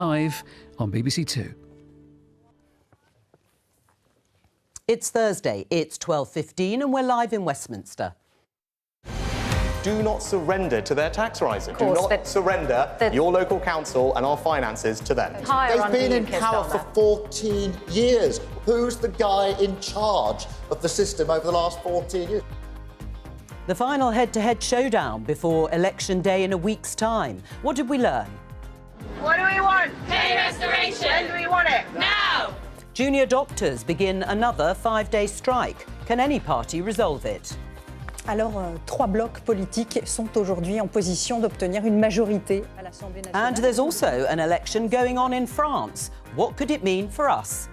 Live on BBC Two. It's Thursday, it's 12:15 and we're live in Westminster. Do not surrender to their tax rising. Do not surrender your local council and our finances to them. They've been in power for 14 years. Who's the guy in charge of the system over the last 14 years? The final head-to-head showdown before Election Day in a week's time. What did we learn? What do we want? Pay restoration. When do we want it? Now! Junior doctors begin another 5-day strike. Can any party resolve it? Alors, trois blocs politiques sont aujourd'hui en position d'obtenir une majorité à l'Assemblée nationale. And there's also an election going on in France. What could it mean for us?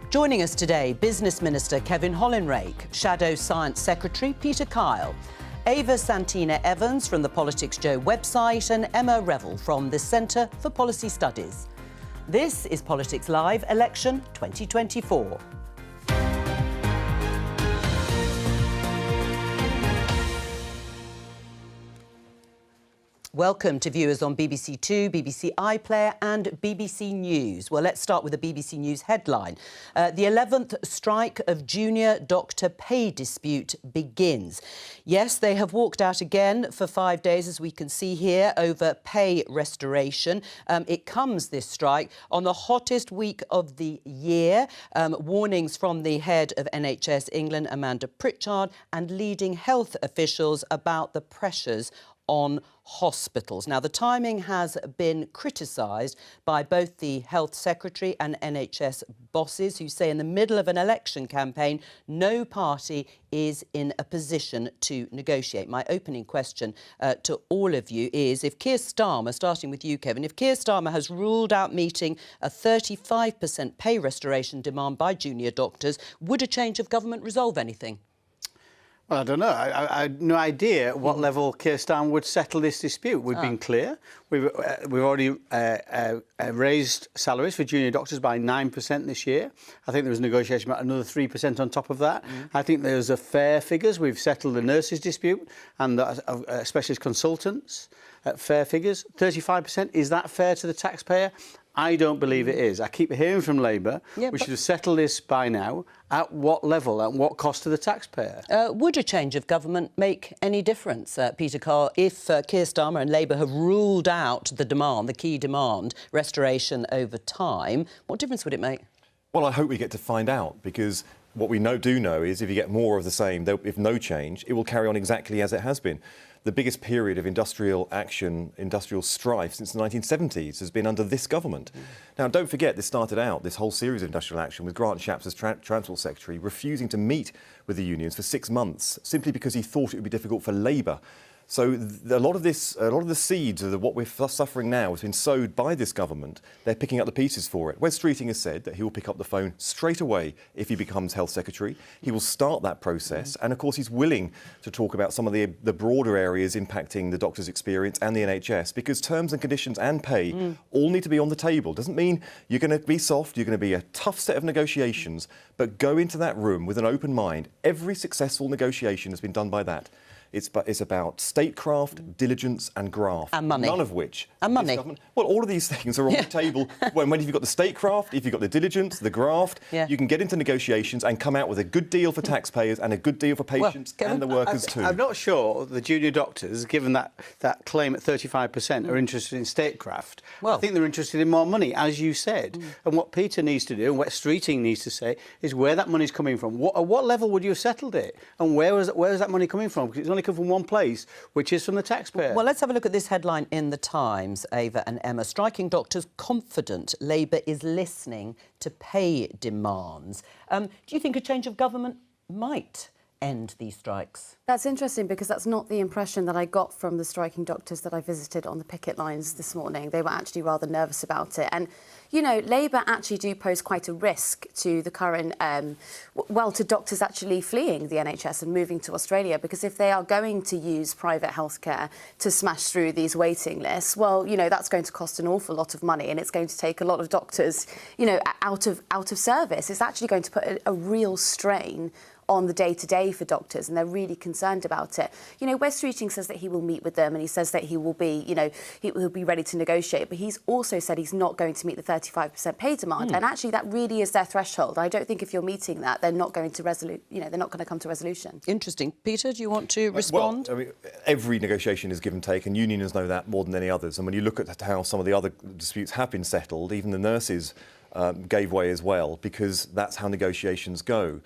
Joining us today, Business Minister Kevin Hollinrake, Shadow Science Secretary Peter Keir, Ava Santina Evans from the Politics Joe website and Emma Revel from the Centre for Policy Studies. This is Politics Live Election 2024. Welcome to viewers on BBC Two, BBC iPlayer and BBC News. Well, let's start with the BBC News headline. The 11th strike of junior doctor pay dispute begins. Yes, they have walked out again for 5 days, as we can see here, over pay restoration. It comes, this strike, on the hottest week of the year. Warnings from the head of NHS England, Amanda Pritchard, and leading health officials about the pressures on hospitals. Now, the timing has been criticised by both the Health Secretary and NHS bosses, who say in the middle of an election campaign, no party is in a position to negotiate. My opening question to all of you is, if Keir Starmer, starting with you, Kevin, if Keir Starmer has ruled out meeting a 35% pay restoration demand by junior doctors, would a change of government resolve anything? Well, I don't know. I had no idea what level Keir Starmer would settle this dispute. We've been clear. We've already raised salaries for junior doctors by 9% this year. I think there was a negotiation about another 3% on top of that. I think there's a fair figures. We've settled the nurses dispute and the specialist consultants at fair figures. 35%, is that fair to the taxpayer? I don't believe it is. I keep hearing from Labour, we should have settled this by now. At what level? At what cost to the taxpayer? Would a change of government make any difference, Peter Keir, if Keir Starmer and Labour have ruled out the demand, the key demand, restoration over time? What difference would it make? Well, I hope we get to find out, because what we do know is if you get more of the same, if no change, it will carry on exactly as it has been. The biggest period of industrial action, industrial strife since the 1970s has been under this government. Now, don't forget, this started out, this whole series of industrial action, with Grant Shapps as Transport Secretary refusing to meet with the unions for 6 months, simply because he thought it would be difficult for Labour. So a lot of the seeds of what we're suffering now has been sowed by this government. They're picking up the pieces for it. Wes Streeting has said that he will pick up the phone straight away if he becomes Health Secretary. He will start that process. And, of course, he's willing to talk about some of the broader areas impacting the doctor's experience and the NHS, because terms and conditions and pay all need to be on the table. Doesn't mean you're going to be soft, you're going to be a tough set of negotiations, but go into that room with an open mind. Every successful negotiation has been done by that. It's about statecraft, diligence and graft. And money. None of which... And money. Well, all of these things are on the table. When you've got the statecraft, if you've got the diligence, the graft, you can get into negotiations and come out with a good deal for taxpayers and a good deal for patients and the workers too. I'm not sure the junior doctors, given that claim at 35%, are interested in statecraft. Well, I think they're interested in more money, as you said. And what Peter needs to do, and what Streeting needs to say, is where that money's coming from. At what level would you have settled it? And where is that money coming from? Because it's only come from one place, which is from the taxpayer. Well, let's have a look at this headline in The Times, Ava and Emma. Striking doctors confident Labour is listening to pay demands. Do you think a change of government might end these strikes? That's interesting, because that's not the impression that I got from the striking doctors that I visited on the picket lines this morning. They were actually rather nervous about it. And, you know, Labour actually do pose quite a risk to the current, to doctors actually fleeing the NHS and moving to Australia, because if they are going to use private healthcare to smash through these waiting lists, well, you know, that's going to cost an awful lot of money, and it's going to take a lot of doctors, you know, out of service. It's actually going to put a real strain on the day-to-day for doctors, and they're really concerned about it. You know, Wes Streeting says that he will meet with them, and he says that he will be, you know, he'll be ready to negotiate, but he's also said he's not going to meet the 35% pay demand, and actually that really is their threshold. I don't think if you're meeting that, they're not going to they're not going to come to resolution. Interesting. Peter, do you want to respond? Well, I mean, every negotiation is give and take, and unions know that more than any others. And when you look at how some of the other disputes have been settled, even the nurses gave way as well, because that's how negotiations go.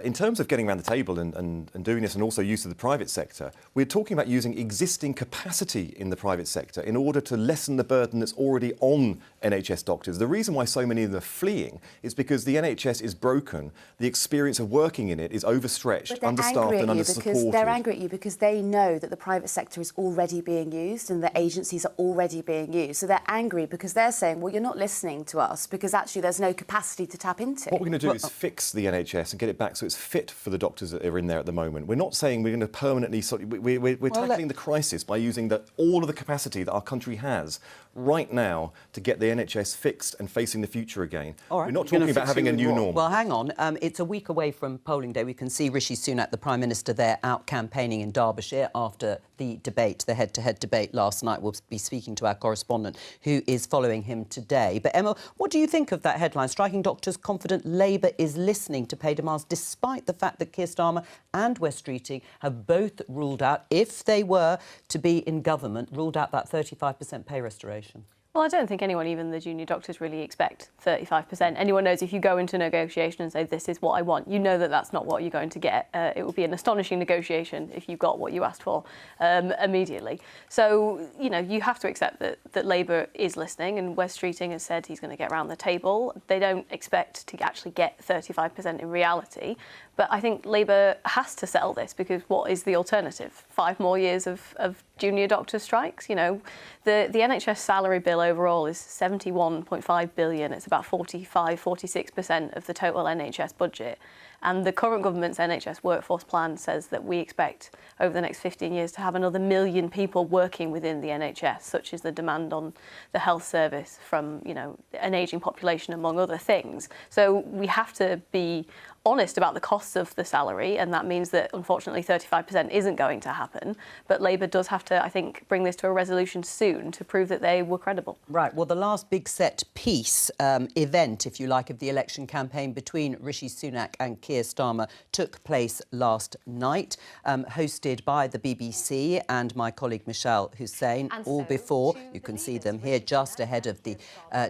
In terms of getting around the table and doing this, and also use of the private sector, we're talking about using existing capacity in the private sector in order to lessen the burden that's already on NHS doctors. The reason why so many of them are fleeing is because the NHS is broken, the experience of working in it is overstretched, understaffed and undersupported. They're angry at you because they know that the private sector is already being used and the agencies are already being used. So they're angry because they're saying, well, you're not listening to us because actually there's no capacity to tap into. What we're going to do is fix the NHS and get it back so it's fit for the doctors that are in there at the moment. We're not saying we're going to permanently... We're tackling the crisis by using all of the capacity that our country has right now to get the NHS fixed and facing the future again. All right. We're not talking about having a new norm. Well, hang on. It's a week away from polling day. We can see Rishi Sunak, the Prime Minister, there out campaigning in Derbyshire after the debate, the head-to-head debate last night. We'll be speaking to our correspondent who is following him today. But, Emma, what do you think of that headline? Striking doctors confident Labour is listening to pay demands despite the fact that Keir Starmer and Wes Streeting have both ruled out, if they were to be in government, ruled out that 35% pay restoration. Well, I don't think anyone, even the junior doctors, really expect 35%. Anyone knows if you go into negotiation and say, this is what I want, you know that that's not what you're going to get. It will be an astonishing negotiation if you got what you asked for immediately. So, you know, you have to accept that Labour is listening, and Wes Streeting has said he's going to get round the table. They don't expect to actually get 35% in reality. But I think Labour has to settle this because what is the alternative? 5 more years of junior doctor strikes? You know, the NHS salary bill overall is 71.5 billion. It's about 46% of the total NHS budget. And the current government's NHS workforce plan says that we expect over the next 15 years to have another 1 million people working within the NHS, such as the demand on the health service from, you know, an ageing population, among other things. So we have to be honest about the costs of the salary, and that means that, unfortunately, 35% isn't going to happen. But Labour does have to, I think, bring this to a resolution soon to prove that they were credible. Right. Well, the last big set piece event, if you like, of the election campaign between Rishi Sunak and Keir Starmer took place last night, hosted by the BBC and my colleague Michelle Hussein, all before, you can see them here just ahead of the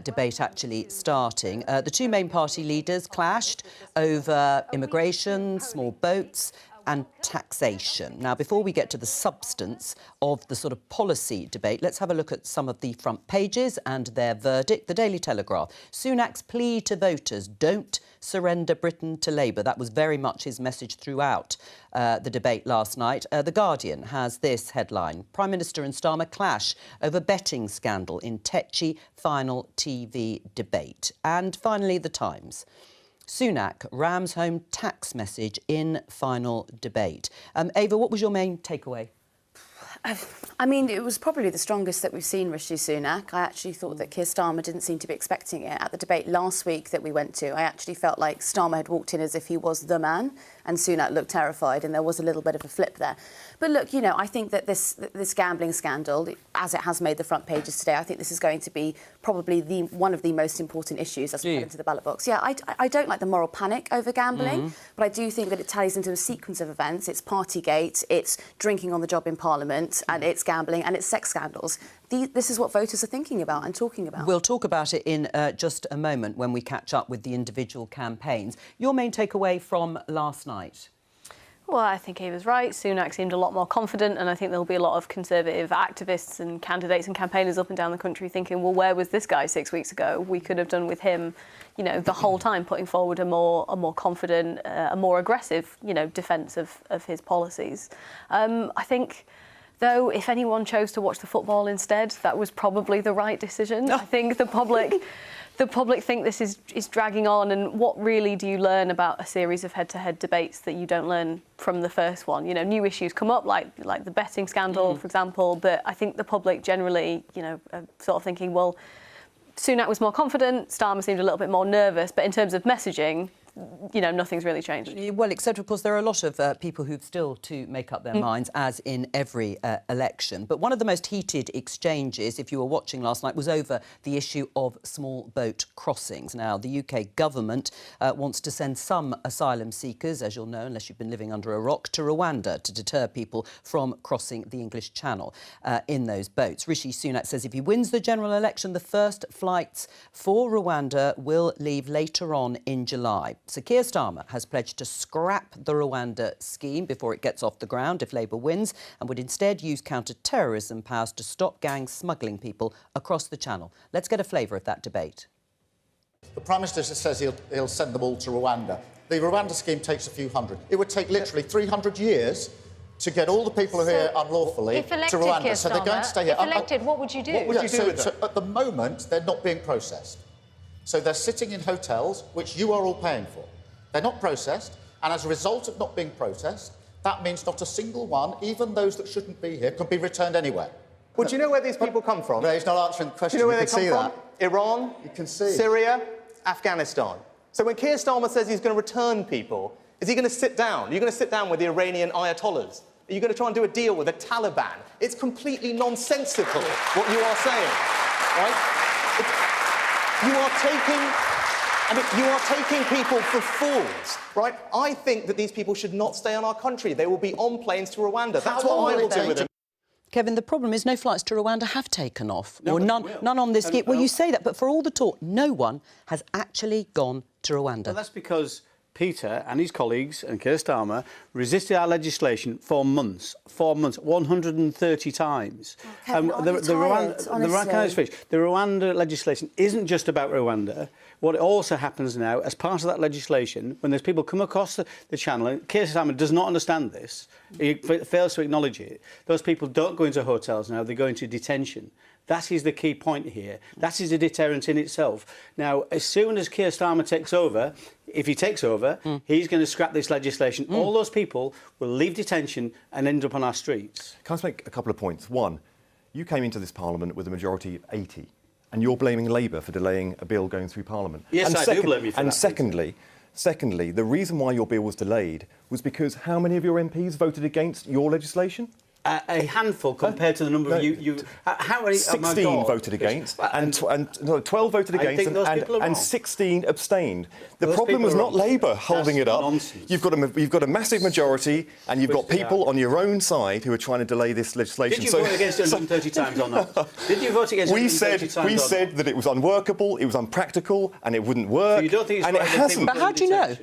debate actually starting. The two main party leaders clashed over immigration, small boats and taxation. Now, before we get to the substance of the sort of policy debate, let's have a look at some of the front pages and their verdict. The Daily Telegraph. Sunak's plea to voters, don't surrender Britain to Labour. That was very much his message throughout the debate last night. The Guardian has this headline. Prime Minister and Starmer clash over betting scandal in tetchy final TV debate. And finally, The Times. Sunak rams home tax message in final debate. Ava, what was your main takeaway? I mean, it was probably the strongest that we've seen Rishi Sunak. I actually thought that Keir Starmer didn't seem to be expecting it. At the debate last week that we went to, I actually felt like Starmer had walked in as if he was the man, and Sunak looked terrified, and there was a little bit of a flip there. But look, you know, I think that this gambling scandal, as it has made the front pages today, I think this is going to be probably one of the most important issues as we head into the ballot box. Yeah, I don't like the moral panic over gambling, but I do think that it ties into a sequence of events. It's Partygate, it's drinking on the job in Parliament, and it's gambling, and it's sex scandals. This is what voters are thinking about and talking about. We'll talk about it in just a moment when we catch up with the individual campaigns. Your main takeaway from last night? Well, I think he was right. Sunak seemed a lot more confident, and I think there'll be a lot of Conservative activists and candidates and campaigners up and down the country thinking, well, where was this guy 6 weeks ago? We could have done with him, you know, the whole time, putting forward a more confident, a more aggressive, you know, defence of his policies. I think, though, if anyone chose to watch the football instead, that was probably the right decision. I think the public think this is dragging on, and what really do you learn about a series of head-to-head debates that you don't learn from the first one? You know, new issues come up, like the betting scandal, for example, but I think the public generally, you know, are sort of thinking, well, Sunak was more confident, Starmer seemed a little bit more nervous, but in terms of messaging, you know, nothing's really changed. Well, except, of course, there are a lot of people who've still to make up their minds, as in every election. But one of the most heated exchanges, if you were watching last night, was over the issue of small boat crossings. Now, the UK government wants to send some asylum seekers, as you'll know, unless you've been living under a rock, to Rwanda to deter people from crossing the English Channel in those boats. Rishi Sunak says if he wins the general election, the first flights for Rwanda will leave later on in July. So Keir Starmer has pledged to scrap the Rwanda scheme before it gets off the ground if Labour wins, and would instead use counter-terrorism powers to stop gangs smuggling people across the Channel. Let's get a flavour of that debate. The Prime Minister says he'll send them all to Rwanda. The Rwanda scheme takes a few hundred. It would take literally 300 years to get all the people who are here unlawfully to Rwanda. Keir Starmer, so they're going to stay here. If elected, what would you do? What would you do with them? So at the moment, they're not being processed. So they're sitting in hotels, which you are all paying for. They're not processed, and as a result of not being processed, that means not a single one, even those that shouldn't be here, can be returned anywhere. Well, do you know where these people come from? No, he's not answering the question. Do you know where you they can come see from? that. Iran, You can see. Syria, Afghanistan. So when Keir Starmer says he's going to return people, is he going to sit down? Are you going to sit down with the Iranian ayatollahs? Are you going to try and do a deal with the Taliban? It's completely nonsensical what you are saying, right? You are taking people for fools, right? I think that these people should not stay in our country. They will be on planes to Rwanda. That's what I will do with them. Kevin, the problem is no flights to Rwanda have taken off, or none on this scheme. Well, you say that, but for all the talk, no one has actually gone to Rwanda. Well, that's because Peter and his colleagues and Keir Starmer resisted our legislation for months, 130 times. Kevin, The Rwanda legislation isn't just about Rwanda. What also happens now, as part of that legislation, when there's people come across the channel, and Keir Starmer does not understand this, he fails to acknowledge it, those people don't go into hotels now, they go into detention. That is the key point here. That is a deterrent in itself. Now, as soon as Keir Starmer takes over, if he takes over, he's going to scrap this legislation. All those people will leave detention and end up on our streets. Can I just make a couple of points? One, you came into this Parliament with a majority of 80, and you're blaming Labour for delaying a bill going through Parliament. Yes, I do blame you for that. And secondly, the reason why your bill was delayed was because how many of your MPs voted against your legislation? A handful compared to the number of you. How many? 16 voted against, and 12 voted against, and 16 abstained. The problem was not Labour holding it up. Nonsense. You've got a massive majority, and you've got people on your own side who are trying to delay this legislation. Did you vote against it 130 times or not? Did you vote against it 130 times? We said that it was unworkable, it was unpractical, and it wouldn't work. So you don't think it's and right it hasn't. But how do you know?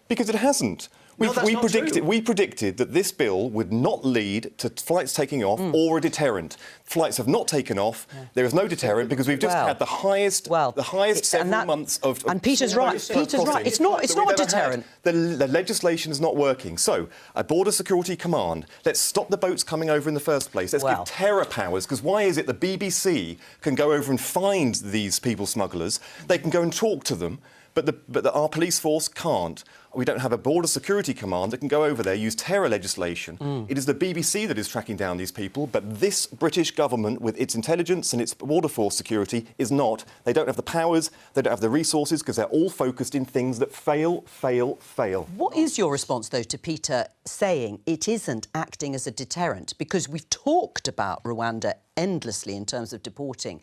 Because it hasn't. We predicted that this bill would not lead to flights taking off or a deterrent. Flights have not taken off. There is no deterrent because we've just had the highest several months of. And Peter's right. Peter's right. It's not a deterrent. The legislation is not working. So a border security command. Let's stop the boats coming over in the first place. Let's give terror powers. Because why is it the BBC can go over and find these people smugglers? They can go and talk to them. But our police force can't. We don't have a border security command that can go over there, use terror legislation. It is the BBC that is tracking down these people, but this British government, with its intelligence and its border force security, is not. They don't have the powers, they don't have the resources, because they're all focused in things that fail. What is your response, though, to Peter saying it isn't acting as a deterrent? Because we've talked about Rwanda endlessly in terms of deporting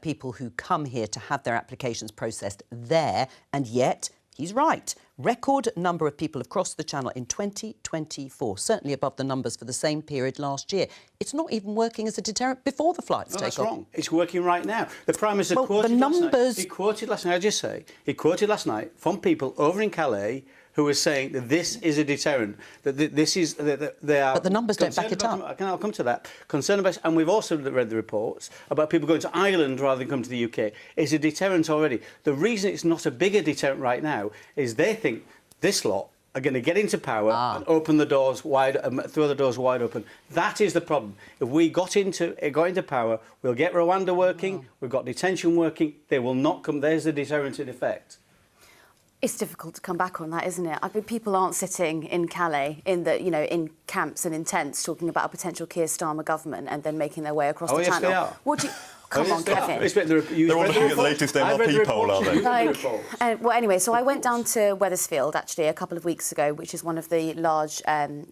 people who come here to have their applications processed there, and yet, he's right, record number of people have crossed the Channel in 2024, certainly above the numbers for the same period last year. It's not even working as a deterrent before the flights take off. That's wrong. It's working right now. The Prime Minister quoted last night from people over in Calais who was saying that this is a deterrent, that this is... they are. But the numbers don't back it up. I'll come to that. Concerned about... And we've also read the reports about people going to Ireland rather than come to the UK. It's a deterrent already. The reason it's not a bigger deterrent right now is they think this lot are going to get into power and open the doors wide, throw the doors wide open. That is the problem. If we got into power, we'll get Rwanda working, we've got detention working, they will not come... There's the deterrent in effect. It's difficult to come back on that, isn't it? I mean, people aren't sitting in Calais, in camps and in tents, talking about a potential Keir Starmer government and then making their way across the Channel. Yes, they are. come on, Kevin. They're all looking at the latest MRP poll, are they? Well, anyway, so I went down to Wethersfield, actually, a couple of weeks ago, which is one of the large,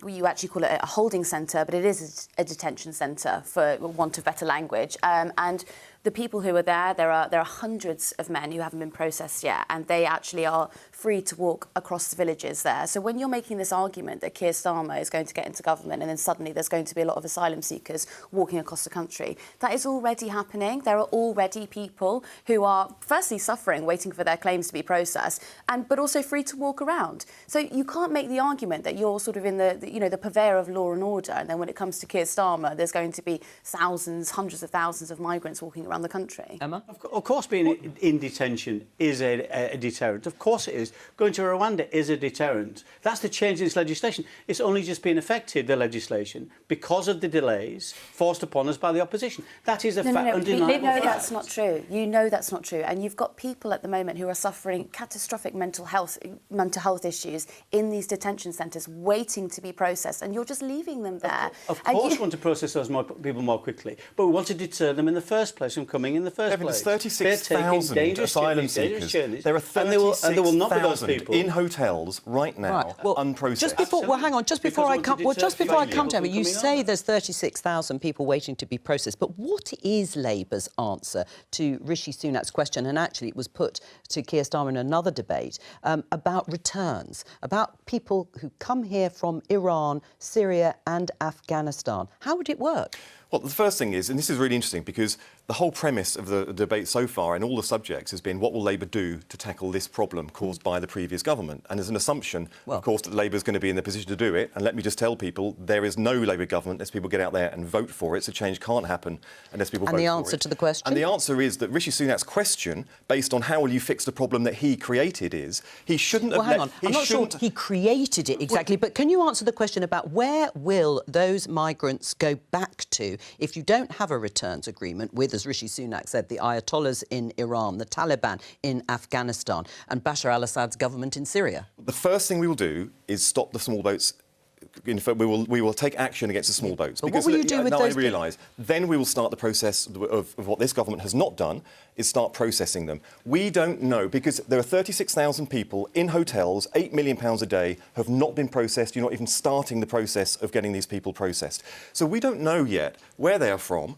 you actually call it a holding centre, but it is a detention centre, for want of better language. And the people who are there are hundreds of men who haven't been processed yet, and they actually are free to walk across the villages there. So when you're making this argument that Keir Starmer is going to get into government and then suddenly there's going to be a lot of asylum seekers walking across the country, that is already happening. There are already people who are firstly suffering, waiting for their claims to be processed, but also free to walk around. So you can't make the argument that you're sort of in the purveyor of law and order, and then when it comes to Keir Starmer, there's going to be thousands, hundreds of thousands of migrants walking around the country. Emma? Of course, being in detention is a deterrent. Of course it is. Going to Rwanda is a deterrent. That's the change in this legislation. It's only just been affected, the legislation, because of the delays forced upon us by the opposition. That is a undeniable fact. That's not true. You know that's not true. And you've got people at the moment who are suffering catastrophic mental health issues in these detention centres waiting to be processed, and you're just leaving them there. Of course we want to process those people more quickly, but we want to deter them in the first place from coming in the first place. There's 36,000 asylum seekers. There are 36,000 in hotels right now, unprocessed. Just before I come to Emma, you say there's 36,000 people waiting to be processed, but what is Labour's answer to Rishi Sunak's question, and actually it was put to Keir Starmer in another debate, about returns, about people who come here from Iran, Syria and Afghanistan? How would it work? Well, the first thing is, and this is really interesting, because the whole premise of the debate so far and all the subjects has been what will Labour do to tackle this problem caused by the previous government? And there's an assumption, of course, that Labour is going to be in the position to do it. And let me just tell people, there is no Labour government unless people get out there and vote for it. So change can't happen unless people vote for it. And the answer to the question? And the answer is that Rishi Sunak's question, based on how will you fix the problem that he created, is he shouldn't have... Well, hang on. I'm not sure he created it exactly, but can you answer the question about where will those migrants go back to if you don't have a returns agreement with, as Rishi Sunak said, the Ayatollahs in Iran, the Taliban in Afghanistan and Bashar al-Assad's government in Syria? The first thing we will do is stop the small boats. In fact, we will take action against the small boats. But what will you do with those? I realise. Then we will start the process of what this government has not done, is start processing them. We don't know, because there are 36,000 people in hotels, £8 million a day, have not been processed. You're not even starting the process of getting these people processed. So we don't know yet where they are from,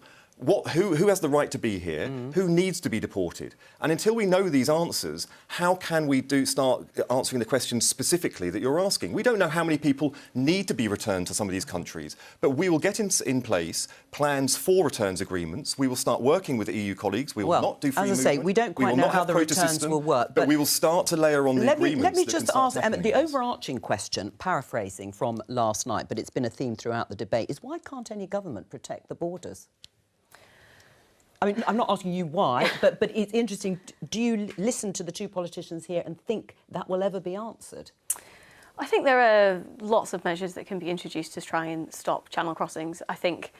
who has the right to be here, who needs to be deported. And until we know these answers, how can we start answering the questions specifically that you're asking? We don't know how many people need to be returned to some of these countries, but we will get in place plans for returns agreements. We will start working with EU colleagues. We will not do free movement. As I say, we don't quite know how the returns will work. But we will start to layer on the agreements. Let me just ask Emma, the overarching question, paraphrasing from last night, but it's been a theme throughout the debate, is why can't any government protect the borders? I mean, I'm not asking you why, but it's interesting. Do you listen to the two politicians here and think that will ever be answered? I think there are lots of measures that can be introduced to try and stop channel crossings. I think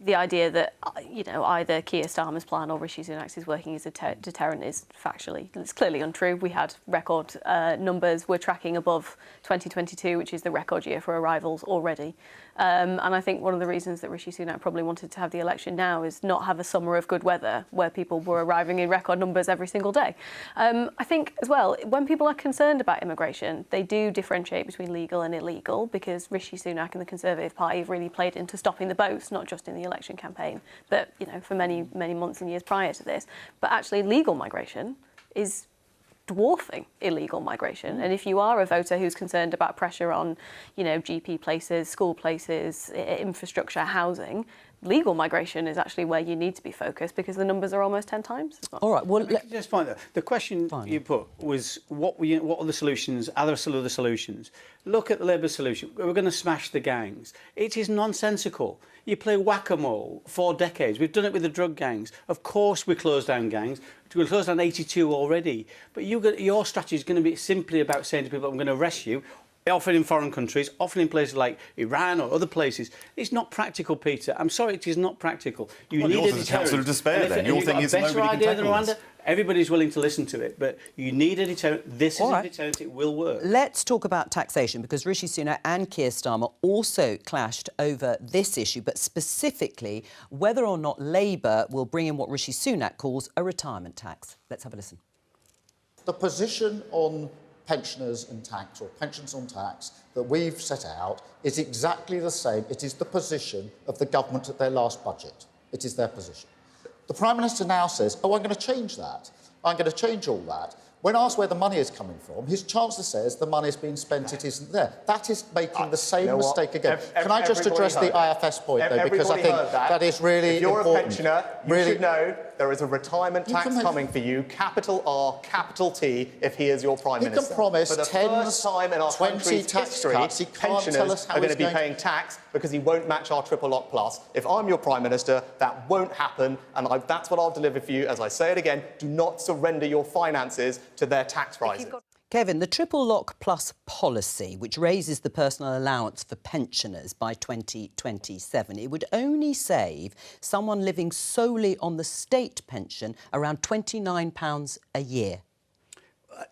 the idea that, either Keir Starmer's plan or Rishi Sunak's is working as a deterrent is it's clearly untrue. We had record numbers. We're tracking above 2022, which is the record year for arrivals already. And I think one of the reasons that Rishi Sunak probably wanted to have the election now is not have a summer of good weather where people were arriving in record numbers every single day. I think, as well, when people are concerned about immigration, they do differentiate between legal and illegal, because Rishi Sunak and the Conservative Party have really played into stopping the boats, not just in the election campaign, but, for many, many months and years prior to this. But actually, legal migration is dwarfing illegal migration. And if you are a voter who's concerned about pressure on, GP places, school places, infrastructure, housing, legal migration is actually where you need to be focused, because the numbers are almost 10 times as well. All right, well... Just point that. The question you put was, what are the solutions? Are there still other solutions? Look at the Labour solution. We're going to smash the gangs. It is nonsensical. You play whack-a-mole for decades. We've done it with the drug gangs. Of course we close down gangs. We've closed down 82 already. But your strategy is going to be simply about saying to people, I'm going to arrest you, often in foreign countries, often in places like Iran or other places. It's not practical, Peter. I'm sorry, it is not practical. You need yours is a counsel of despair, then. Your thing is nobody can tackle this. Everybody's willing to listen to it, but you need a deterrent. This is a deterrent. It will work. Let's talk about taxation, because Rishi Sunak and Keir Starmer also clashed over this issue, but specifically whether or not Labour will bring in what Rishi Sunak calls a retirement tax. Let's have a listen. The position on pensioners and tax, or pensions on tax, that we've set out is exactly the same. It is the position of the government at their last budget. It is their position. The Prime Minister now says, oh, I'm going to change that. I'm going to change all that. When asked where the money is coming from, his Chancellor says the money's being spent, it isn't there. That is making the same mistake again. Can I just address the IFS point, though, because I think that is really important. If you're a pensioner, you should know there is a retirement tax coming for you, capital R, capital T, if he is your Prime Minister. He can promise for the 10, first time in our 20 country's tax history, cuts. He can't tell us how are going to he's be paying tax because he won't match our triple lock plus. If I'm your Prime Minister, that won't happen, and that's what I'll deliver for you. As I say it again, do not surrender your finances to their tax rises. Kevin, the triple lock plus policy, which raises the personal allowance for pensioners by 2027, it would only save someone living solely on the state pension around £29 a year.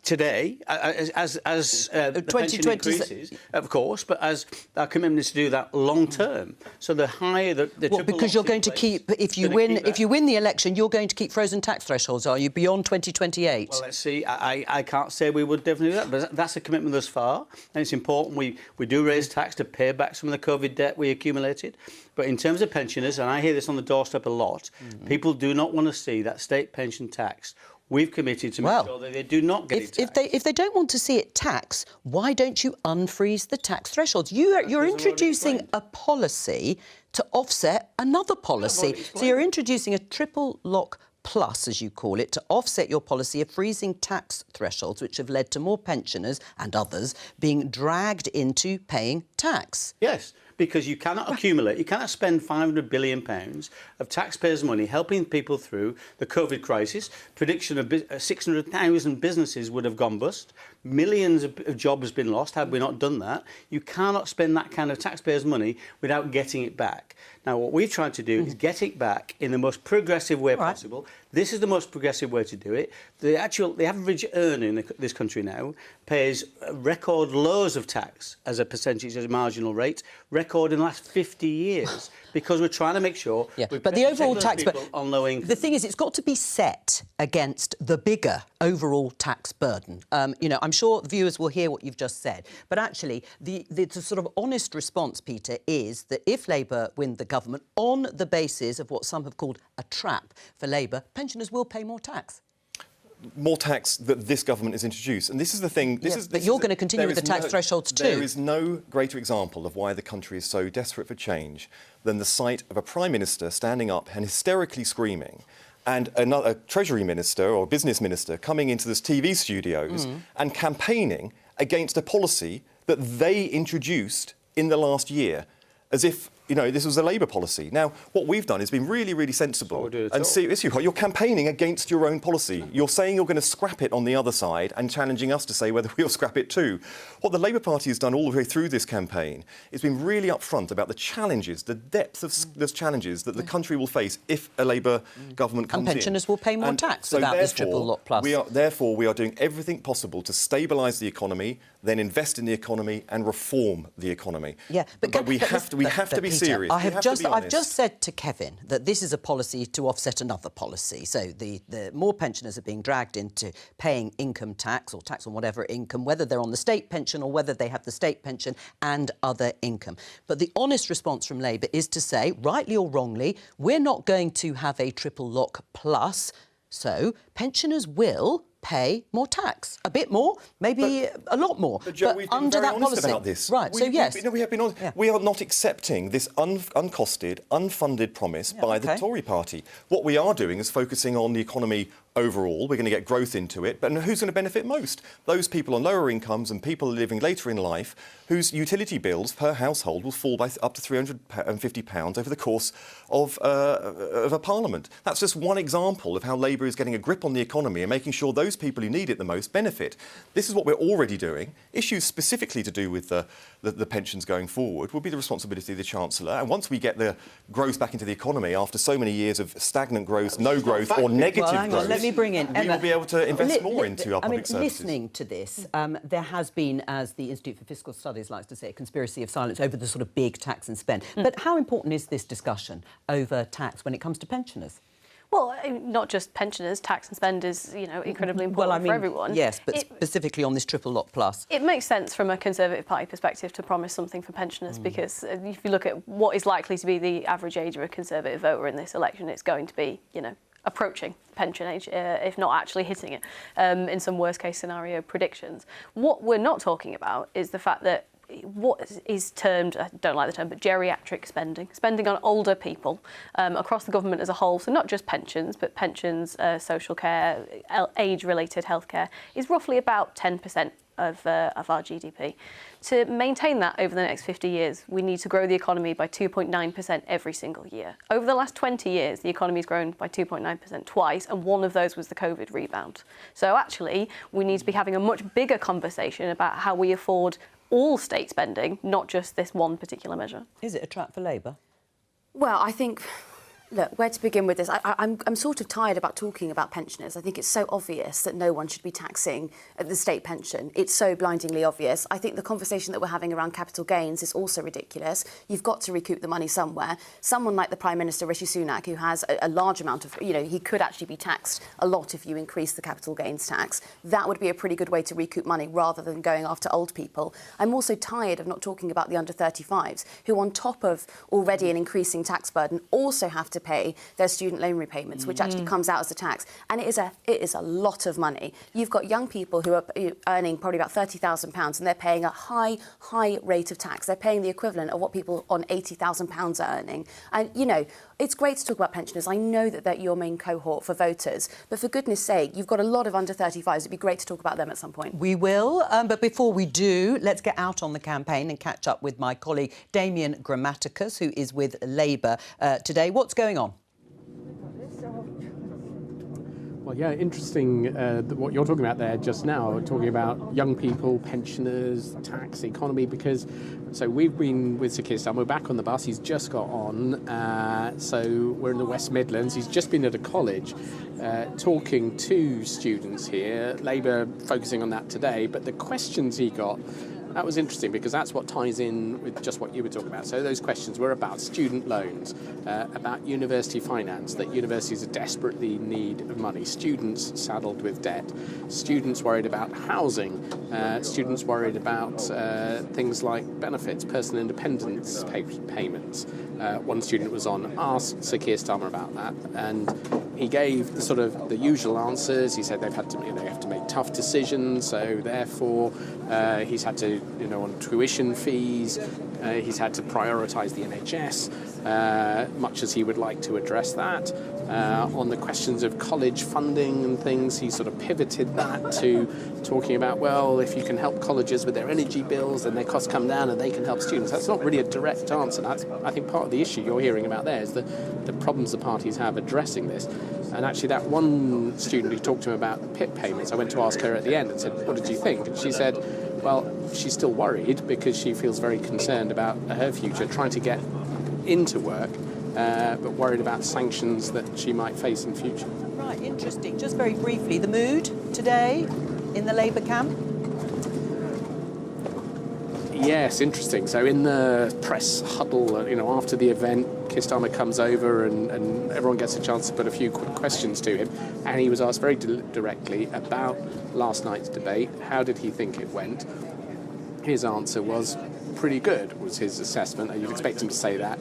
Today, as the pension increases, of course, but as our commitment is to do that long term. So the higher the triple because you're going to keep, if you win the election, you're going to keep frozen tax thresholds, are you, beyond 2028? Well, let's see. I can't say we would definitely do that, but that's a commitment thus far, and it's important. We do raise tax to pay back some of the COVID debt we accumulated. But in terms of pensioners, and I hear this on the doorstep a lot, people do not want to see that state pension tax. We've committed to make sure that they do not get it taxed. If they don't want to see it taxed, why don't you unfreeze the tax thresholds? You're introducing a policy to offset another policy. So you're introducing a triple lock plus, as you call it, to offset your policy of freezing tax thresholds, which have led to more pensioners and others being dragged into paying tax. Yes. Because you cannot accumulate, you cannot spend £500 billion of taxpayers' money helping people through the COVID crisis. Prediction of 600,000 businesses would have gone bust. Millions of jobs have been lost had we not done that. You cannot spend that kind of taxpayers' money without getting it back. Now, what we've tried to do is get it back in the most progressive way possible. This is the most progressive way to do it. The average earner in this country now pays record lows of tax as a percentage, as a marginal rate, record in the last 50 years, because we're trying to make sure... but the overall tax... on low income. The thing is, it's got to be set against the bigger overall tax burden. You know, I'm sure viewers will hear what you've just said, but actually, the sort of honest response, Peter, is that if Labour win the government on the basis of what some have called a trap for Labour, pensioners will pay more tax. More tax that this government has introduced. And this is the thing... But you're going to continue with the tax thresholds too. There is no greater example of why the country is so desperate for change than the sight of a Prime Minister standing up and hysterically screaming and a Treasury Minister or Business Minister coming into this TV studios and campaigning against a policy that they introduced in the last year, as if, you know, this was a Labour policy. Now, what we've done is been really, really sensible. And serious, you're campaigning against your own policy. You're saying you're going to scrap it on the other side and challenging us to say whether we'll scrap it too. What the Labour Party has done all the way through this campaign is been really upfront about the challenges, the depth of those challenges that the country will face if a Labour government comes in. And pensioners will pay more tax without this triple lock plus. Therefore, we are doing everything possible to stabilise the economy, then invest in the economy and reform the economy. Yeah, but we have to be Peter, serious. I've just said to Kevin that this is a policy to offset another policy. So the more pensioners are being dragged into paying income tax or tax on whatever income, whether they're on the state pension or whether they have the state pension and other income. But the honest response from Labour is to say, rightly or wrongly, we're not going to have a triple lock plus, so pensioners will pay more tax. A bit more, maybe a lot more. But, Joe, we've been very honest about this. Right, so yes. We have been honest. Yeah. We are not accepting this uncosted, unfunded promise by the Tory party. What we are doing is focusing on the economy overall. We're going to get growth into it. But who's going to benefit most? Those people on lower incomes and people living later in life whose utility bills per household will fall by up to £350 over the course of a parliament. That's just one example of how Labour is getting a grip on the economy and making sure those people who need it the most benefit. This is what we're already doing. Issues specifically to do with the pensions going forward will be the responsibility of the Chancellor. And once we get the growth back into the economy after so many years of stagnant growth, no growth or negative growth, let me bring in Emma. We will be able to invest more into our public services. Listening to this, there has been, as the Institute for Fiscal Studies likes to say, a conspiracy of silence over the sort of big tax and spend. But how important is this discussion over tax when it comes to pensioners? Well, not just pensioners. Tax and spend is, incredibly important for everyone. Yes, but specifically on this triple lot plus. It makes sense from a Conservative Party perspective to promise something for pensioners because if you look at what is likely to be the average age of a Conservative voter in this election, it's going to be, approaching pension age, if not actually hitting it, in some worst-case scenario predictions. What we're not talking about is the fact that what is termed, I don't like the term, but geriatric spending on older people across the government as a whole, so not just pensions, but pensions, social care, age-related healthcare, is roughly about 10% of our GDP. To maintain that over the next 50 years, we need to grow the economy by 2.9% every single year. Over the last 20 years, the economy's grown by 2.9% twice, and one of those was the COVID rebound. So actually, we need to be having a much bigger conversation about how we afford all state spending, not just this one particular measure. Is it a trap for Labour? Well, I think... Look, where to begin with this? I'm sort of tired about talking about pensioners. I think it's so obvious that no one should be taxing the state pension. It's so blindingly obvious. I think the conversation that we're having around capital gains is also ridiculous. You've got to recoup the money somewhere. Someone like the Prime Minister, Rishi Sunak, who has a large amount of, he could actually be taxed a lot if you increase the capital gains tax. That would be a pretty good way to recoup money rather than going after old people. I'm also tired of not talking about the under-35s, who on top of already an increasing tax burden also have to pay their student loan repayments, which actually comes out as a tax. And it is a lot of money. You've got young people who are earning probably about £30,000 and they're paying a high rate of tax. They're paying the equivalent of what people on £80,000 are earning. And, it's great to talk about pensioners. I know that they're your main cohort for voters. But for goodness sake, you've got a lot of under-35s. It'd be great to talk about them at some point. We will. But before we do, let's get out on the campaign and catch up with my colleague Damien Grammaticus, who is with Labour today. What's going on? Well, yeah, interesting what you're talking about there just now, talking about young people, pensioners, tax, economy, because so we've been with Sir Keir Starmer, we're back on the bus, he's just got on, so we're in the West Midlands, he's just been at a college talking to students here, Labour focusing on that today, but the questions he got, that was interesting because that's what ties in with just what you were talking about. So those questions were about student loans, about university finance, that universities are desperately in need of money, students saddled with debt, students worried about housing, students worried about things like benefits, personal independence payments. One student was on, asked Sir Keir Starmer about that, and he gave the sort of the usual answers. He said they have to make tough decisions, so therefore he's had to, on tuition fees, he's had to prioritise the NHS, much as he would like to address that. On the questions of college funding and things, he sort of pivoted that to talking about, well, if you can help colleges with their energy bills, then their costs come down and they can help students. That's not really a direct answer. That's, I think, part of the issue you're hearing about there is the problems the parties have addressing this. And actually that one student who talked to him about the PIP payments, I went to ask her at the end and said, what did you think? And she said, well, she's still worried because she feels very concerned about her future, trying to get into work, but worried about sanctions that she might face in future. Right, interesting. Just very briefly, the mood today in the Labour camp? Yes, interesting. So in the press huddle, after the event, Keir Starmer comes over and everyone gets a chance to put a few quick questions to him. And he was asked very directly about last night's debate. How did he think it went? His answer was pretty good, was his assessment. And you'd expect him to say that.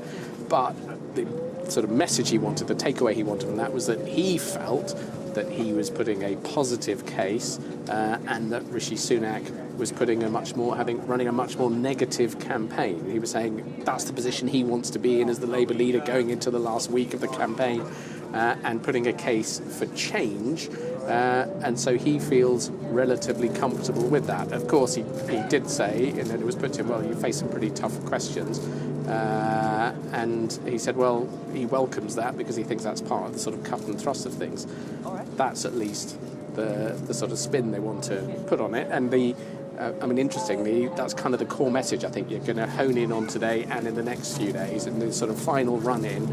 But the sort of message he wanted, the takeaway he wanted from that was that he felt that he was putting a positive case and that Rishi Sunak was running a much more negative campaign. He was saying that's the position he wants to be in as the Labour leader going into the last week of the campaign. and putting a case for change. And so he feels relatively comfortable with that. Of course, he did say, and it was put to him, well, you face some pretty tough questions. And he said, well, he welcomes that because he thinks that's part of the sort of cut and thrust of things. All right. That's at least the sort of spin they want to put on it. And interestingly, that's kind of the core message I think you're going to hone in on today and in the next few days. And the sort of final run-in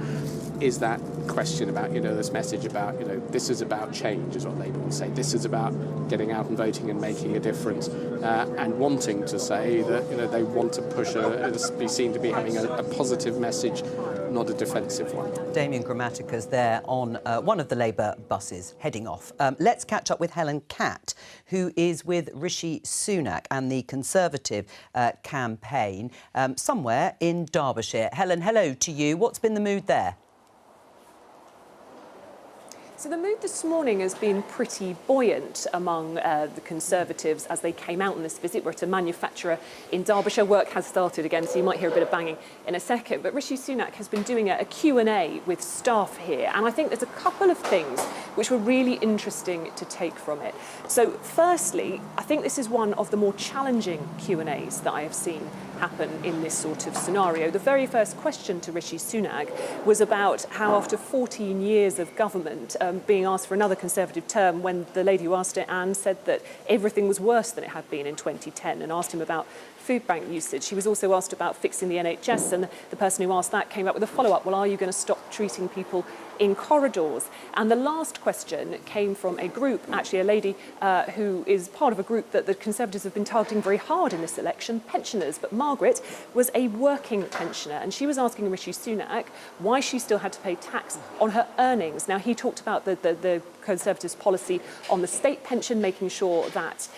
is that question about, this message about, this is about change, is what Labour will say. This is about getting out and voting and making a difference, and wanting to say that, they want to push be seen to be having a positive message, not a defensive one. Damien Grammaticas there on one of the Labour buses heading off. Let's catch up with Helen Catt, who is with Rishi Sunak and the Conservative campaign somewhere in Derbyshire. Helen, hello to you. What's been the mood there? So the mood this morning has been pretty buoyant among the Conservatives as they came out on this visit. We're at a manufacturer in Derbyshire. Work has started again, so you might hear a bit of banging in a second. But Rishi Sunak has been doing a Q&A with staff here, and I think there's a couple of things which were really interesting to take from it. So firstly, I think this is one of the more challenging Q&As that I have seen happen in this sort of scenario. The very first question to Rishi Sunak was about how after 14 years of government, being asked for another Conservative term, when the lady who asked it, Anne, said that everything was worse than it had been in 2010 and asked him about food bank usage. She was also asked about fixing the NHS, and the person who asked that came up with a follow-up, well, are you going to stop treating people in corridors? And the last question came from a group, actually a lady who is part of a group that the Conservatives have been targeting very hard in this election, pensioners. But Margaret was a working pensioner, and she was asking Rishi Sunak why she still had to pay tax on her earnings. Now, he talked about the Conservatives' policy on the state pension, making sure that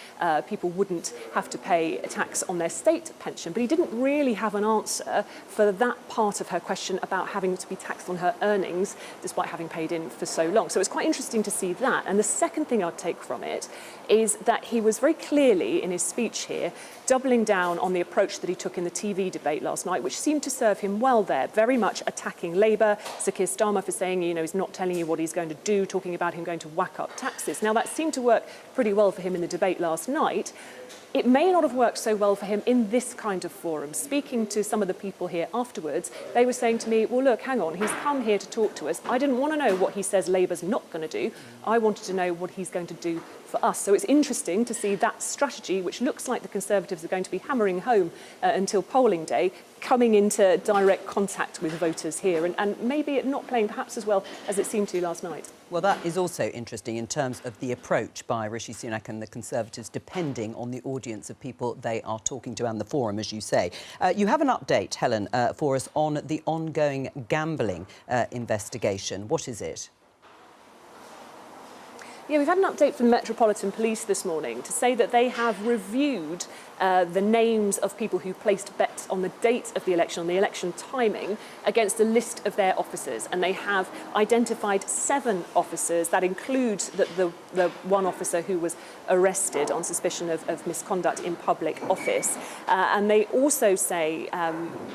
people wouldn't have to pay a tax on their state pension, but he didn't really have an answer for that part of her question about having to be taxed on her earnings despite having paid in for so long. So it's quite interesting to see that. And the second thing I'd take from it is that he was very clearly, in his speech here, doubling down on the approach that he took in the TV debate last night, which seemed to serve him well there, very much attacking Labour, Sir Keir Starmer for saying, he's not telling you what he's going to do, talking about him going to whack up taxes. Now, that seemed to work pretty well for him in the debate last night. It may not have worked so well for him in this kind of forum. Speaking to some of the people here afterwards, they were saying to me, well, look, hang on, he's come here to talk to us. I didn't want to know what he says Labour's not going to do. I wanted to know what he's going to do for us. So it's interesting to see that strategy, which looks like the Conservatives are going to be hammering home until polling day, coming into direct contact with voters here, and maybe it not playing perhaps as well as it seemed to last night. Well, that is also interesting in terms of the approach by Rishi Sunak and the Conservatives, depending on the audience of people they are talking to and the forum, as you say. You have an update, Helen, for us on the ongoing gambling investigation. What is it? Yeah, we've had an update from the Metropolitan Police this morning to say that they have reviewed the names of people who placed bets on the date of the election, on the election timing, against a list of their officers. And they have identified 7 officers. That includes the one officer who was arrested on suspicion of misconduct in public office. And they also say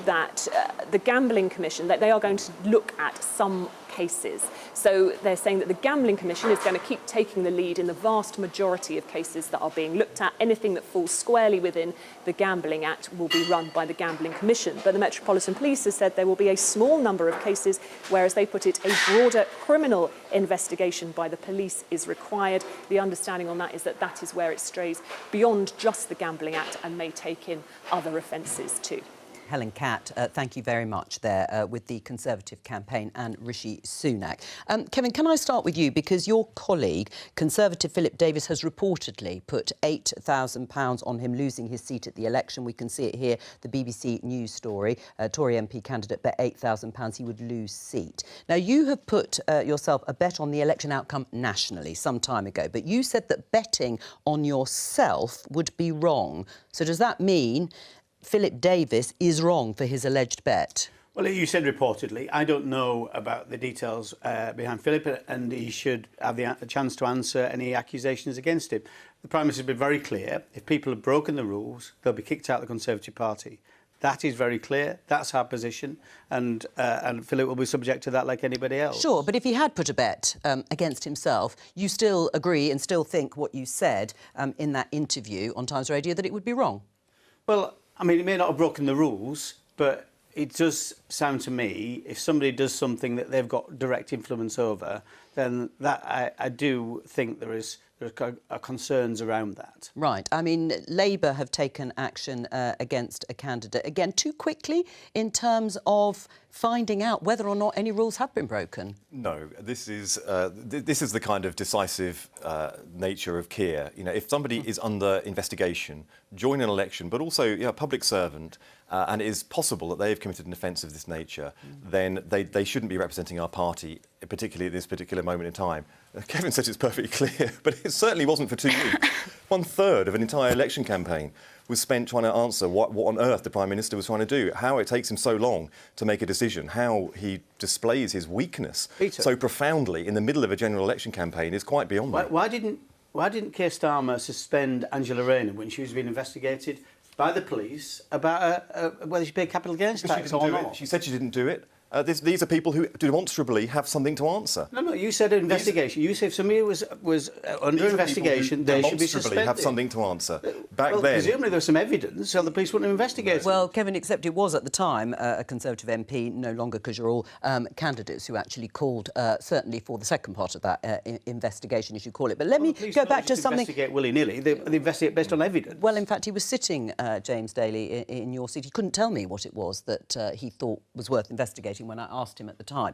that the Gambling Commission, that they are going to look at some cases. So they're saying that the Gambling Commission is going to keep taking the lead in the vast majority of cases that are being looked at. Anything that falls squarely within the Gambling Act will be run by the Gambling Commission. But the Metropolitan Police has said there will be a small number of cases where, as they put it, a broader criminal investigation by the police is required. The understanding on that is that that is where it strays beyond just the Gambling Act and may take in other offences too. Helen Catt, thank you very much there with the Conservative campaign and Rishi Sunak. Kevin, can I start with you? Because your colleague, Conservative Philip Davis, has reportedly put £8,000 on him losing his seat at the election. We can see it here, the BBC News story. Tory MP candidate bet £8,000 he would lose seat. Now, you have put yourself a bet on the election outcome nationally some time ago, but you said that betting on yourself would be wrong. So does that mean Philip Davis is wrong for his alleged bet? Well, you said reportedly. I don't know about the details behind Philip, and he should have the chance to answer any accusations against him. The Prime Minister has been very clear. If people have broken the rules, they'll be kicked out of the Conservative Party. That is very clear. That's our position, and Philip will be subject to that like anybody else. Sure, but if he had put a bet against himself, you still agree and still think what you said in that interview on Times Radio, that it would be wrong? Well, I mean, it may not have broken the rules, but it does sound to me, if somebody does something that they've got direct influence over, then that I do think there are concerns around that. Right. I mean, Labour have taken action against a candidate, again, too quickly in terms of finding out whether or not any rules have been broken. No, this is the kind of decisive nature of Keir. You know, if somebody is under investigation, join an election, but also, you know, a public servant, and it is possible that they have committed an offence of this nature, then they shouldn't be representing our party, particularly at this particular moment in time. Kevin says it's perfectly clear, but it certainly wasn't for 2 weeks. 1/3 of an entire election campaign was spent trying to answer what on earth the Prime Minister was trying to do, how it takes him so long to make a decision, how he displays his weakness so profoundly in the middle of a general election campaign is quite beyond me. Why didn't Keir Starmer suspend Angela Rayner when she was being investigated by the police about whether she paid capital gains tax or not? She said she didn't do it. These are people who demonstrably have something to answer. No, you said investigation. You said if somebody was under investigation, they should be suspended. Have something to answer. Back then... presumably there was some evidence, so the police wouldn't have investigated. Well, Kevin, except it was at the time a Conservative MP, no longer, because you're all candidates, who actually called, certainly for the second part of that investigation, as you call it. But let me go back to something... investigate willy-nilly. They investigate based on evidence. Well, in fact, he was sitting, James Daly, in your seat. He couldn't tell me what it was that he thought was worth investigating when I asked him at the time.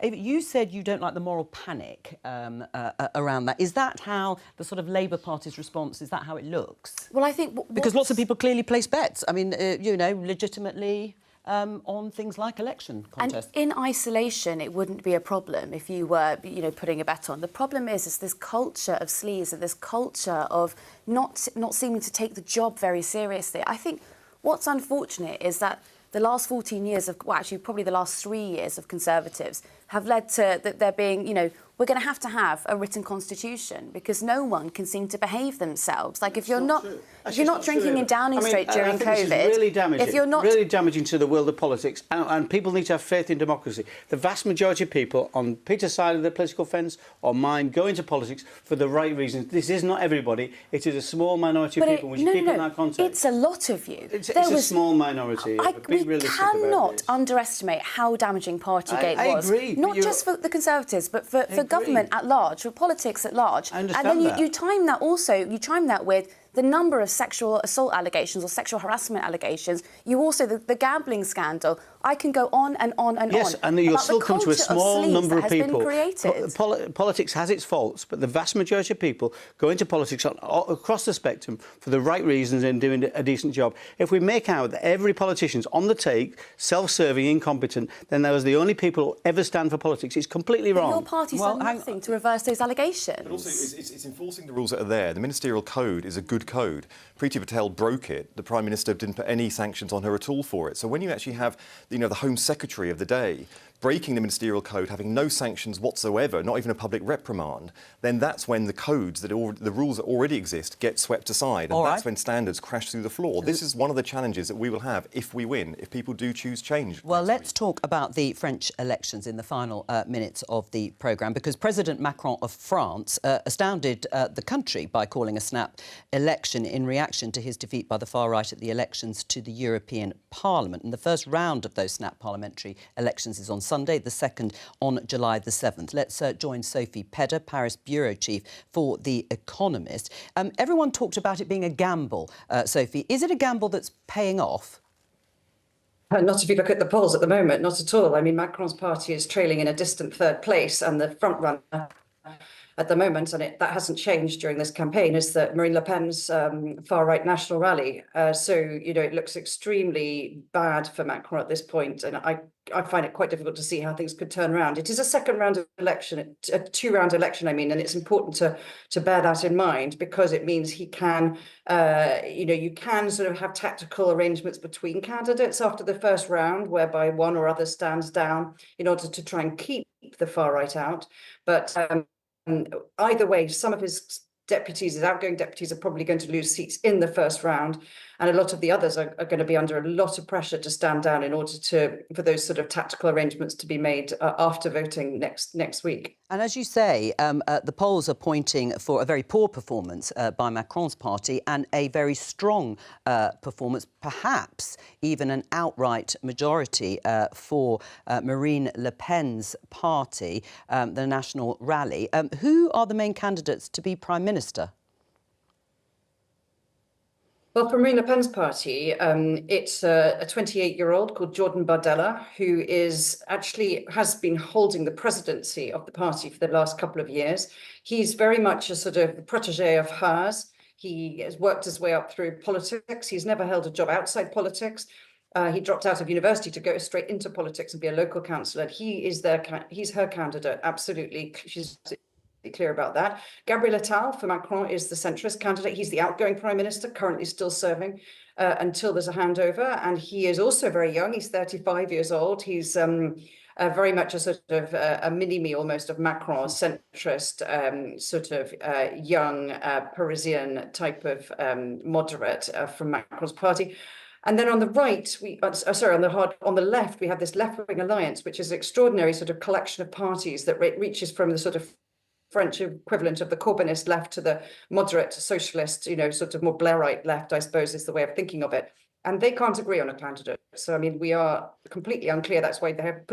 You said you don't like the moral panic around that. Is that how the sort of Labour Party's response, is that how it looks? Well, I think... Because lots of people clearly place bets. I mean, you know, legitimately on things like election contests. And in isolation, it wouldn't be a problem if you were, you know, putting a bet on. The problem is this culture of sleaze and this culture of not seeming to take the job very seriously. I think what's unfortunate is that the last 14 years of, well, actually probably the last 3 years of Conservatives have led to there being, you know, we're going to have a written constitution because no one can seem to behave themselves. Like if you're not drinking in Downing Street during COVID, really damaging, if you're not really damaging to the world of politics, and people need to have faith in democracy. The vast majority of people on Peter's side of the political fence or mine go into politics for the right reasons. This is not everybody. It is a small minority of people. When you keep in that context, it's a lot of you. It's a small minority. We cannot underestimate how damaging Partygate was. I agree. Not just for the Conservatives, but for government at large, for politics at large. I understand and then that. you time that with the number of sexual assault allegations or sexual harassment allegations. You also, the gambling scandal. I can go on and on and on. Yes, and you'll still come to a small number of people. Politics has its faults, but the vast majority of people go into politics across the spectrum for the right reasons and doing a decent job. If we make out that every politician's on the take, self-serving, incompetent, then those are the only people who ever stand for politics. It's completely wrong. Your party's done nothing to reverse those allegations. But also, it's enforcing the rules that are there. The ministerial code is a good code. Priti Patel broke it. The Prime Minister didn't put any sanctions on her at all for it. So when you actually have, you know, the Home Secretary of the day breaking the ministerial code, having no sanctions whatsoever, not even a public reprimand, then that's when the codes, the rules that already exist, get swept aside. And that's when standards crash through the floor. This is one of the challenges that we will have if we win, if people do choose change. Well, let's talk about the French elections in the final minutes of the programme, because President Macron of France astounded the country by calling a snap election in reaction to his defeat by the far right at the elections to the European Parliament. And the first round of those snap parliamentary elections is on Sunday, the second on July the 7th. Let's join Sophie Pedder, Paris bureau chief for The Economist. Everyone talked about it being a gamble, Sophie. Is it a gamble that's paying off? Not if you look at the polls at the moment, not at all. I mean, Macron's party is trailing in a distant third place, and the front runner at the moment, and that hasn't changed during this campaign, is that Marine Le Pen's far-right national rally. So, you know, it looks extremely bad for Macron at this point, and I find it quite difficult to see how things could turn around. It is a second round of election, a two-round election, I mean, and it's important to bear that in mind, because it means he can, you know, you can sort of have tactical arrangements between candidates after the first round, whereby one or other stands down in order to try and keep the far right out. But either way, some of his deputies, his outgoing deputies, are probably going to lose seats in the first round, and a lot of the others are going to be under a lot of pressure to stand down in order for those sort of tactical arrangements to be made after voting next week. And as you say, the polls are pointing for a very poor performance by Macron's party and a very strong performance, perhaps even an outright majority for Marine Le Pen's party, the National Rally. Who are the main candidates to be Prime Minister? Well, for Marine Le Pen's party, it's a 28-year-old called Jordan Bardella, who has been holding the presidency of the party for the last couple of years. He's very much a sort of protege of hers. He has worked his way up through politics. He's never held a job outside politics. He dropped out of university to go straight into politics and be a local councillor. He's her candidate, absolutely. She's clear about that. Gabriel Attal for Macron is the centrist candidate. He's the outgoing prime minister, currently still serving until there's a handover. And he is also very young. He's 35 years old. He's very much a sort of a mini-me almost of Macron, centrist, sort of young Parisian type of moderate from Macron's party. And then on the right, on the left, we have this left-wing alliance, which is an extraordinary sort of collection of parties that reaches from the sort of French equivalent of the Corbynist left to the moderate socialist, sort of more Blairite left, I suppose, is the way of thinking of it. And they can't agree on a candidate. So, I mean, we are completely unclear. That's why they've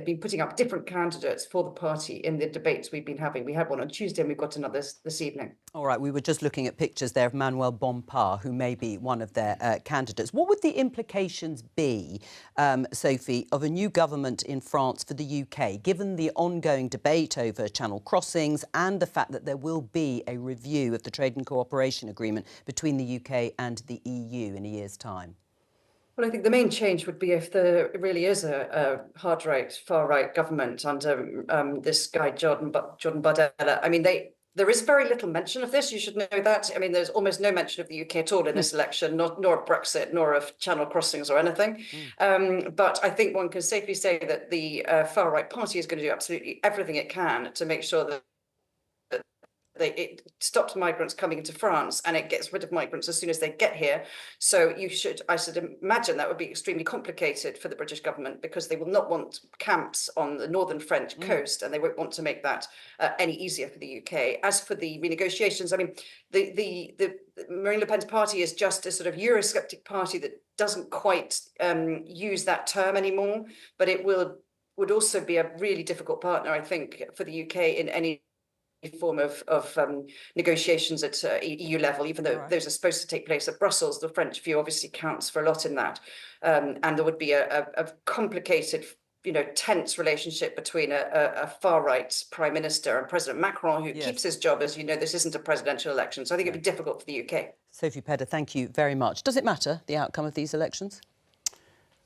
been putting up different candidates for the party in the debates we've been having. We had one on Tuesday and we've got another this evening. All right, we were just looking at pictures there of Manuel Bompard, who may be one of their candidates. What would the implications be, Sophie, of a new government in France for the UK, given the ongoing debate over channel crossings and the fact that there will be a review of the trade and cooperation agreement between the UK and the EU in a year's time? Well, I think the main change would be if there really is a hard right, far right government under this guy, Jordan Bardella. I mean, there is very little mention of this. You should know that. I mean, there's almost no mention of the UK at all in this election, nor of Brexit, nor of channel crossings or anything. But I think one can safely say that the far right party is going to do absolutely everything it can to make sure that it stops migrants coming into France and it gets rid of migrants as soon as they get here. So I should imagine that would be extremely complicated for the British government because they will not want camps on the northern French coast and they won't want to make that any easier for the UK. As for the renegotiations, I mean, the Marine Le Pen's party is just a sort of Eurosceptic party that doesn't quite use that term anymore, but it would also be a really difficult partner, I think, for the UK in any form of negotiations at EU level, even though those are supposed to take place at Brussels. The French view obviously counts for a lot in that. And there would be a complicated, tense relationship between a far-right Prime Minister and President Macron, who keeps his job. As you know, this isn't a presidential election. So I think it'd be difficult for the UK. Sophie Pedder, thank you very much. Does it matter, the outcome of these elections?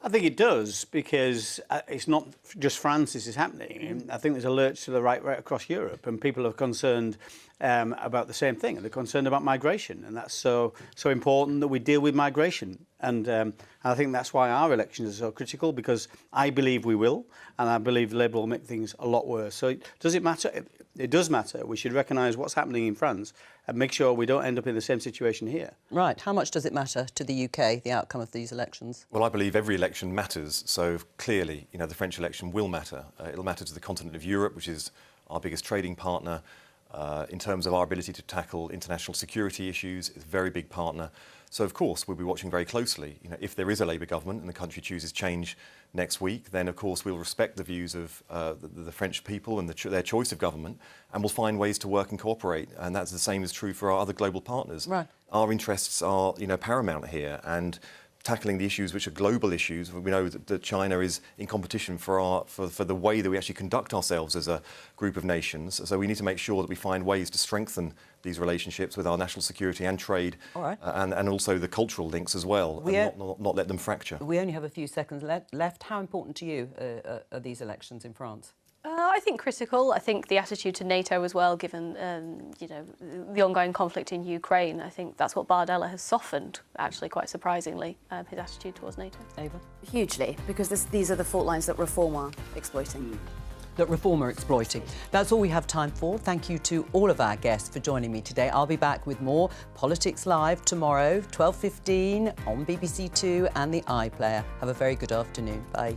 I think it does, because it's not just France this is happening. I think there's a lurch to the right across Europe, and people are concerned about the same thing. They're concerned about migration, and that's so important that we deal with migration. And I think that's why our elections are so critical, because I believe we will, and I believe Labour will make things a lot worse. So does it matter? It does matter. We should recognise what's happening in France and make sure we don't end up in the same situation here. Right. How much does it matter to the UK, the outcome of these elections? Well, I believe every election matters. So clearly, the French election will matter. It'll matter to the continent of Europe, which is our biggest trading partner. In terms of our ability to tackle international security issues, it's a very big partner. So, of course, we'll be watching very closely. If there is a Labour government and the country chooses change next week, then, of course, we'll respect the views of the French people and their choice of government, and we'll find ways to work and cooperate. And that's the same is true for our other global partners. Right. Our interests are, paramount here, and tackling the issues which are global issues. We know that China is in competition for the way that we actually conduct ourselves as a group of nations. So we need to make sure that we find ways to strengthen these relationships with our national security and trade, and also the cultural links as well, and not let them fracture. We only have a few seconds left. How important to you are these elections in France? I think critical. I think the attitude to NATO as well, given the ongoing conflict in Ukraine. I think that's what Bardella has softened, actually, quite surprisingly, his attitude towards NATO. Ava? Hugely, because these are the fault lines that Reform are exploiting. that Reform are exploiting. That's all we have time for. Thank you to all of our guests for joining me today. I'll be back with more Politics Live tomorrow, 12:15 on BBC Two and the iPlayer. Have a very good afternoon. Bye.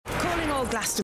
Calling all Glastonbury.